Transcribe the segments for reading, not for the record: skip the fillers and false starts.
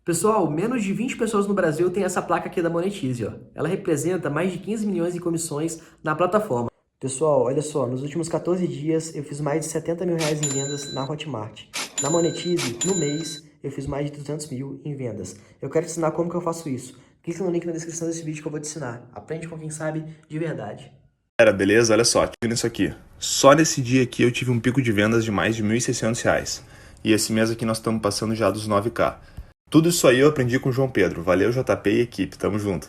Pessoal, menos de 20 pessoas no Brasil têm essa placa aqui da Monetize, ó. Ela representa mais de 15 milhões em comissões na plataforma. Pessoal, olha só, nos últimos 14 dias eu fiz mais de 70 mil reais em vendas na Hotmart. Na Monetize, no mês, eu fiz mais de 200 mil em vendas. Eu quero te ensinar como que eu faço isso. Clica no link na descrição desse vídeo que eu vou te ensinar. Aprende com quem sabe de verdade. Galera, beleza? Olha só, tive isso aqui. Só nesse dia aqui eu tive um pico de vendas de mais de R$ 1.600. E esse mês aqui nós estamos passando já dos 9K. Tudo isso aí eu aprendi com o João Pedro. Valeu, JP e equipe. Tamo junto.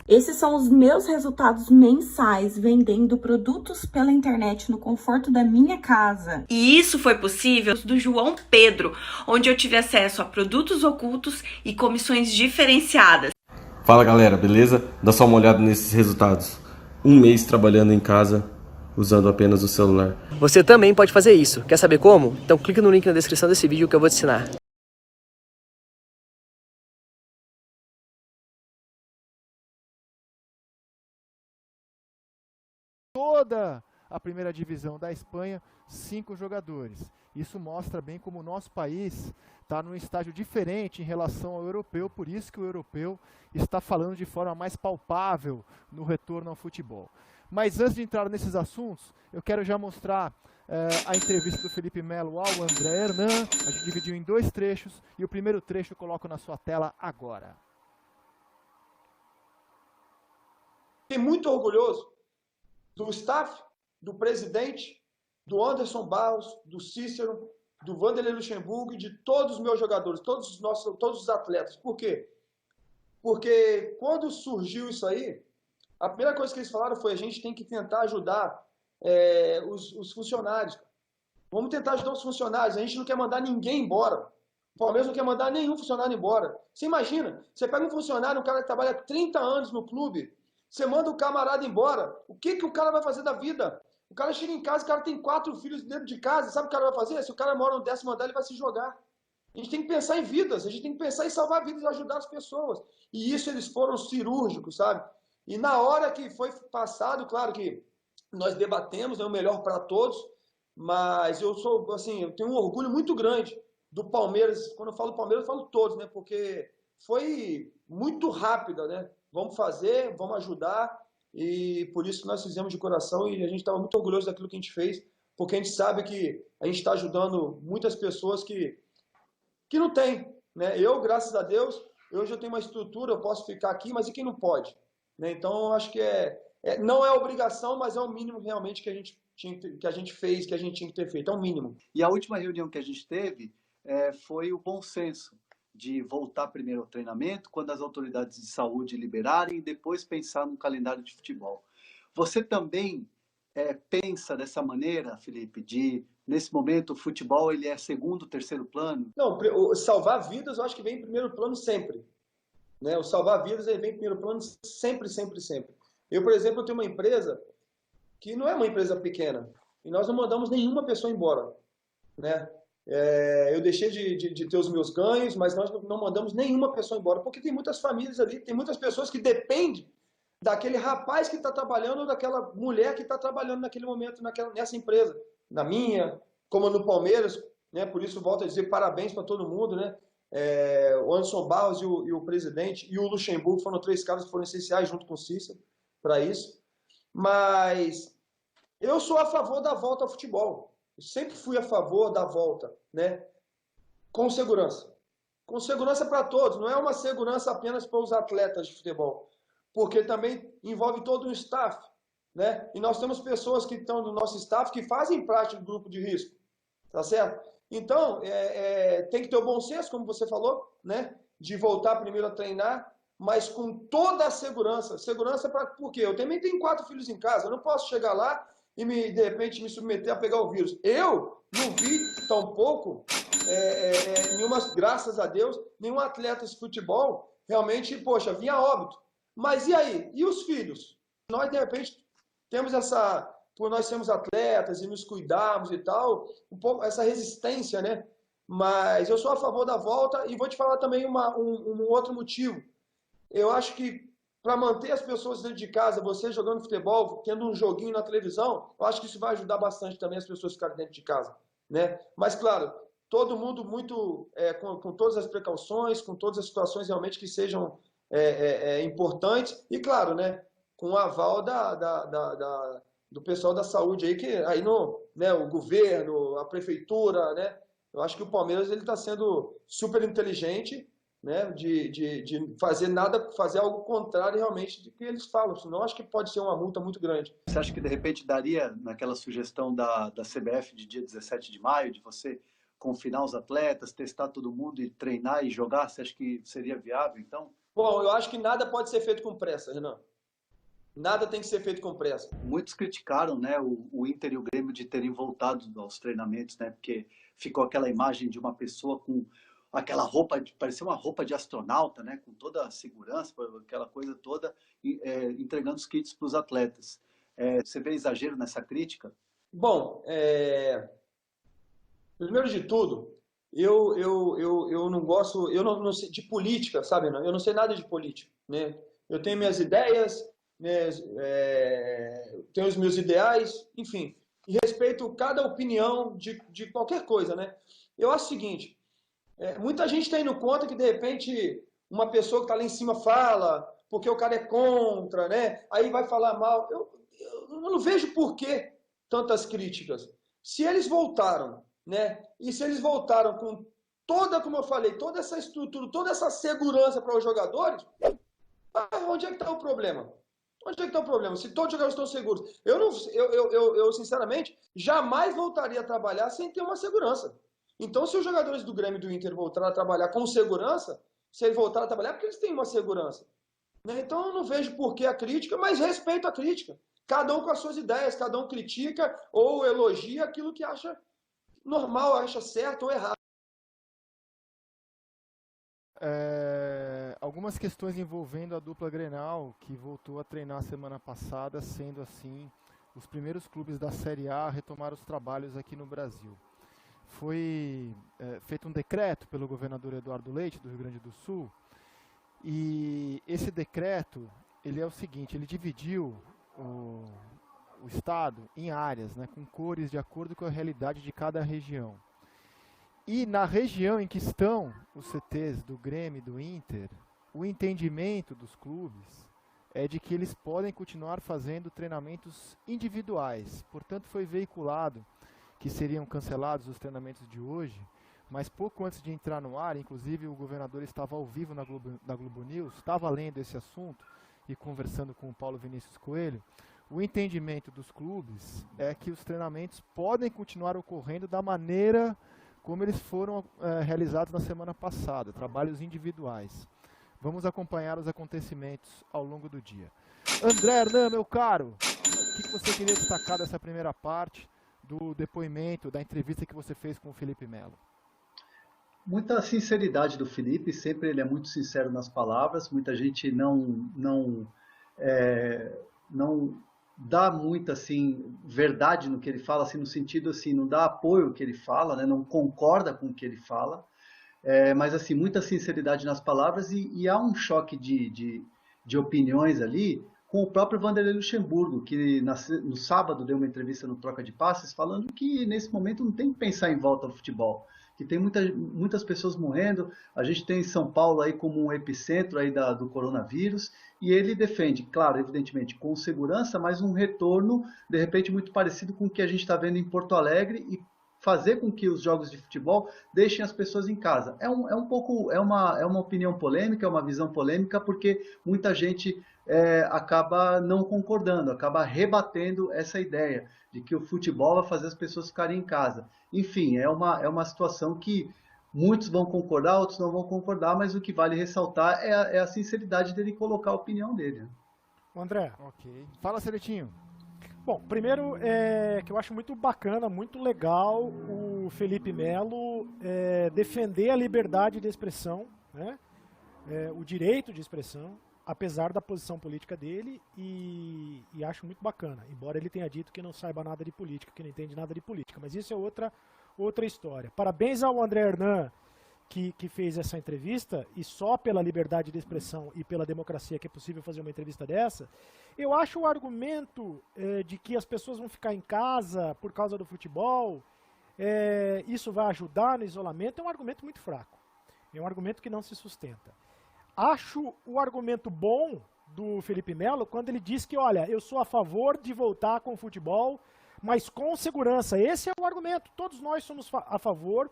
Esses são os meus resultados mensais vendendo produtos pela internet no conforto da minha casa. E isso foi possível do João Pedro, onde eu tive acesso a produtos ocultos e comissões diferenciadas. Fala galera, beleza? Dá só uma olhada nesses resultados. Um mês trabalhando em casa, usando apenas o celular. Você também pode fazer isso. Quer saber como? Então clica no link na descrição desse vídeo que eu vou te ensinar. Toda a primeira divisão da Espanha, 5 jogadores. Isso mostra bem como o nosso país está num estágio diferente em relação ao europeu, por isso que o europeu está falando de forma mais palpável no retorno ao futebol. Mas antes de entrar nesses assuntos, eu quero já mostrar a entrevista do Felipe Melo ao André Hernan. A gente dividiu em 2 trechos e o primeiro trecho eu coloco na sua tela agora. Fiquei muito orgulhoso do staff, do presidente, do Anderson Barros, do Cícero, do Vanderlei Luxemburgo e de todos os meus jogadores, todos os atletas. Por quê? Porque quando surgiu isso aí, a primeira coisa que eles falaram foi: a gente tem que tentar ajudar os funcionários. Vamos tentar ajudar os funcionários, a gente não quer mandar ninguém embora. O Palmeiras não quer mandar nenhum funcionário embora. Você imagina, você pega um funcionário, um cara que trabalha 30 anos no clube, você manda o camarada embora, o que o cara vai fazer da vida? O cara chega em casa, o cara tem 4 filhos dentro de casa, sabe o que o cara vai fazer? Se o cara mora no 10º andar, ele vai se jogar. A gente tem que pensar em vidas, a gente tem que pensar em salvar vidas e ajudar as pessoas. E isso eles foram cirúrgicos, sabe? E na hora que foi passado, claro que nós debatemos, é o melhor para todos, mas eu sou, assim, eu tenho um orgulho muito grande do Palmeiras. Quando eu falo Palmeiras, eu falo todos, né? Porque foi muito rápida, né? Vamos fazer, vamos ajudar, e por isso que nós fizemos de coração, e a gente estava muito orgulhoso daquilo que a gente fez, porque a gente sabe que a gente está ajudando muitas pessoas que não tem, né? Eu, graças a Deus, hoje eu tenho uma estrutura, eu posso ficar aqui, mas e quem não pode? Né? Então, eu acho que não é obrigação, mas é o mínimo realmente que a gente fez, que a gente tinha que ter feito, é o mínimo. E a última reunião que a gente teve foi o bom senso de voltar primeiro ao treinamento, quando as autoridades de saúde liberarem, e depois pensar no calendário de futebol. Você também pensa dessa maneira, Felipe, nesse momento o futebol ele é segundo, terceiro plano? Não, salvar vidas eu acho que vem em primeiro plano sempre. Né? O salvar vidas ele vem em primeiro plano sempre, sempre, sempre. Eu, por exemplo, tenho uma empresa que não é uma empresa pequena, e nós não mandamos nenhuma pessoa embora, né? Eu deixei de ter os meus ganhos, mas nós não mandamos nenhuma pessoa embora, porque tem muitas famílias ali, tem muitas pessoas que dependem daquele rapaz que está trabalhando ou daquela mulher que está trabalhando naquele momento nessa empresa, na minha, como no Palmeiras, né? Por isso volto a dizer parabéns para todo mundo, né? O Anderson Barros e o presidente e o Luxemburgo foram 3 caras que foram essenciais junto com o Cícero para isso. Mas eu sou a favor da volta ao futebol. Eu sempre fui a favor da volta, né? Com segurança. Com segurança para todos. Não é uma segurança apenas para os atletas de futebol, porque também envolve todo um staff, né? E nós temos pessoas que estão no nosso staff que fazem parte do grupo de risco, tá certo? Então, tem que ter o bom senso, como você falou, né? De voltar primeiro a treinar, mas com toda a segurança. Segurança por quê? Eu também tenho 4 filhos em casa, eu não posso chegar lá e de repente me submeter a pegar o vírus. Eu não vi tampouco graças a Deus, nenhum atleta de futebol realmente, poxa, vinha a óbito. Mas e aí? E os filhos? Nós, de repente, temos por nós sermos atletas e nos cuidarmos e tal, um pouco essa resistência, né? Mas eu sou a favor da volta e vou te falar também um outro motivo. Eu acho que para manter as pessoas dentro de casa, você jogando futebol, tendo um joguinho na televisão, eu acho que isso vai ajudar bastante também as pessoas ficarem dentro de casa, né? Mas, claro, todo mundo muito com todas as precauções, com todas as situações realmente que sejam importantes, e claro, né, com o aval do pessoal da saúde aí, que aí né, o governo, a prefeitura, né, eu acho que o Palmeiras ele está sendo super inteligente, né, de fazer algo contrário realmente do que eles falam, senão acho que pode ser uma multa muito grande. Você acha que de repente daria naquela sugestão da CBF de dia 17 de maio, de você confinar os atletas, testar todo mundo e treinar e jogar? Você acha que seria viável, então? Bom, eu acho que nada pode ser feito com pressa, Renan. Nada tem que ser feito com pressa. Muitos criticaram, né, o Inter e o Grêmio de terem voltado aos treinamentos, né, porque ficou aquela imagem de uma pessoa com aquela roupa, parecia uma roupa de astronauta, né, com toda a segurança, aquela coisa toda, entregando os kits para os atletas. Você vê exagero nessa crítica? Bom, primeiro de tudo, eu não gosto, eu não sei de política, sabe? Eu não sei nada de política, né? Eu tenho minhas ideias, né, tenho os meus ideais, enfim, e respeito cada opinião de qualquer coisa, né? Eu acho o seguinte, muita gente está indo contra que, de repente, uma pessoa que está lá em cima fala, porque o cara é contra, né? Aí vai falar mal. Eu não vejo por que tantas críticas. Se eles voltaram, né? E se eles voltaram com toda, como eu falei, toda essa estrutura, toda essa segurança para os jogadores, onde é que está o problema? Onde é que está o problema? Se todos os jogadores estão seguros. Eu, sinceramente, jamais voltaria a trabalhar sem ter uma segurança. Então, se os jogadores do Grêmio e do Inter voltaram a trabalhar com segurança, se eles voltaram a trabalhar, é porque eles têm uma segurança. Né? Então, eu não vejo por que a crítica, mas respeito a crítica. Cada um com as suas ideias, cada um critica ou elogia aquilo que acha normal, acha certo ou errado. Algumas questões envolvendo a dupla Grenal, que voltou a treinar semana passada, sendo assim os primeiros clubes da Série A a retomar os trabalhos aqui no Brasil. Foi feito um decreto pelo governador Eduardo Leite, do Rio Grande do Sul, e esse decreto, ele é o seguinte, ele dividiu o estado em áreas, né, com cores de acordo com a realidade de cada região. E na região em que estão os CTs do Grêmio e do Inter, o entendimento dos clubes é de que eles podem continuar fazendo treinamentos individuais. Portanto, foi veiculado que seriam cancelados os treinamentos de hoje, mas pouco antes de entrar no ar, inclusive o governador estava ao vivo na Globo News, estava lendo esse assunto e conversando com o Paulo Vinícius Coelho. O entendimento dos clubes é que os treinamentos podem continuar ocorrendo da maneira como eles foram realizados na semana passada, trabalhos individuais. Vamos acompanhar os acontecimentos ao longo do dia. André Hernan, meu caro, o que você queria destacar dessa primeira parte do depoimento, da entrevista que você fez com o Felipe Melo? Muita sinceridade do Felipe, sempre ele é muito sincero nas palavras, muita gente não dá muita assim, verdade no que ele fala, assim, no sentido assim, não dá apoio ao que ele fala, né, não concorda com o que ele fala, mas assim, muita sinceridade nas palavras e há um choque de opiniões ali com o próprio Vanderlei Luxemburgo, que no sábado deu uma entrevista no Troca de Passes falando que nesse momento não tem que pensar em volta ao futebol, que tem muitas pessoas morrendo, a gente tem São Paulo aí como um epicentro aí do coronavírus, e ele defende, claro, evidentemente, com segurança, mas um retorno, de repente, muito parecido com o que a gente está vendo em Porto Alegre, e fazer com que os jogos de futebol deixem as pessoas em casa. É uma opinião polêmica, é uma visão polêmica, porque muita gente acaba não concordando, acaba rebatendo essa ideia de que o futebol vai fazer as pessoas ficarem em casa. Enfim, é uma situação que muitos vão concordar, outros não vão concordar, mas o que vale ressaltar é a sinceridade dele colocar a opinião dele. André. Ok. Fala, Celetinho. Bom, primeiro que eu acho muito bacana, muito legal o Felipe Melo defender a liberdade de expressão, né? O direito de expressão, apesar da posição política dele, e acho muito bacana, embora ele tenha dito que não saiba nada de política, que não entende nada de política, mas isso é outra história. Parabéns ao André Hernan, que fez essa entrevista, e só pela liberdade de expressão e pela democracia que é possível fazer uma entrevista dessa. Eu acho o argumento de que as pessoas vão ficar em casa por causa do futebol isso vai ajudar no isolamento, é um argumento muito fraco. É um argumento que não se sustenta. Acho o argumento bom do Felipe Melo quando ele diz que, olha, eu sou a favor de voltar com o futebol, mas com segurança. Esse é o argumento. Todos nós somos a favor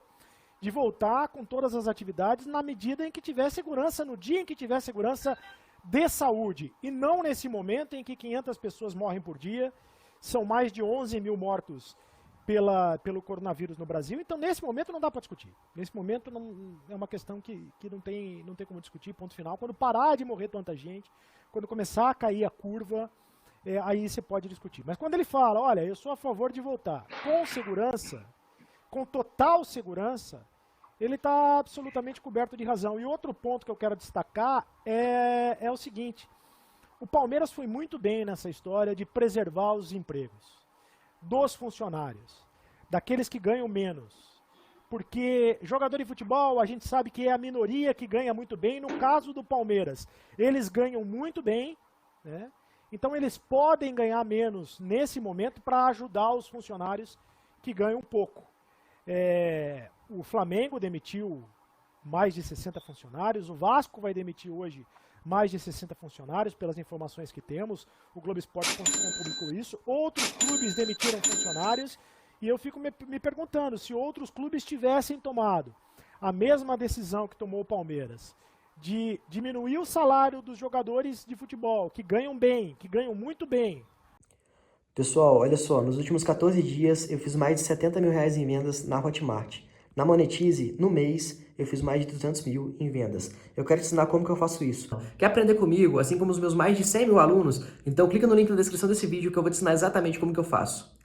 de voltar com todas as atividades na medida em que tiver segurança, no dia em que tiver segurança de saúde. E não nesse momento em que 500 pessoas morrem por dia, são mais de 11 mil mortos pelo coronavírus no Brasil. Então, nesse momento, não dá para discutir. Nesse momento, é uma questão que não tem como discutir, ponto final. Quando parar de morrer tanta gente, quando começar a cair a curva, aí você pode discutir. Mas quando ele fala, olha, eu sou a favor de voltar com segurança, com total segurança, ele está absolutamente coberto de razão. E outro ponto que eu quero destacar é o seguinte: o Palmeiras foi muito bem nessa história de preservar os empregos dos funcionários, daqueles que ganham menos. Porque jogador de futebol, a gente sabe que é a minoria que ganha muito bem. No caso do Palmeiras, eles ganham muito bem, né? Então eles podem ganhar menos nesse momento para ajudar os funcionários que ganham pouco. O Flamengo demitiu mais de 60 funcionários, o Vasco vai demitir hoje mais de 60 funcionários, pelas informações que temos, o Globo Esporte publicou isso. Outros clubes demitiram funcionários, e eu fico me perguntando se outros clubes tivessem tomado a mesma decisão que tomou o Palmeiras, de diminuir o salário dos jogadores de futebol, que ganham bem, que ganham muito bem. Pessoal, olha só, nos últimos 14 dias eu fiz mais de 70 mil reais em vendas na Hotmart. Na Monetize, no mês, eu fiz mais de 200 mil em vendas. Eu quero te ensinar como que eu faço isso. Quer aprender comigo, assim como os meus mais de 100 mil alunos? Então clica no link na descrição desse vídeo que eu vou te ensinar exatamente como que eu faço.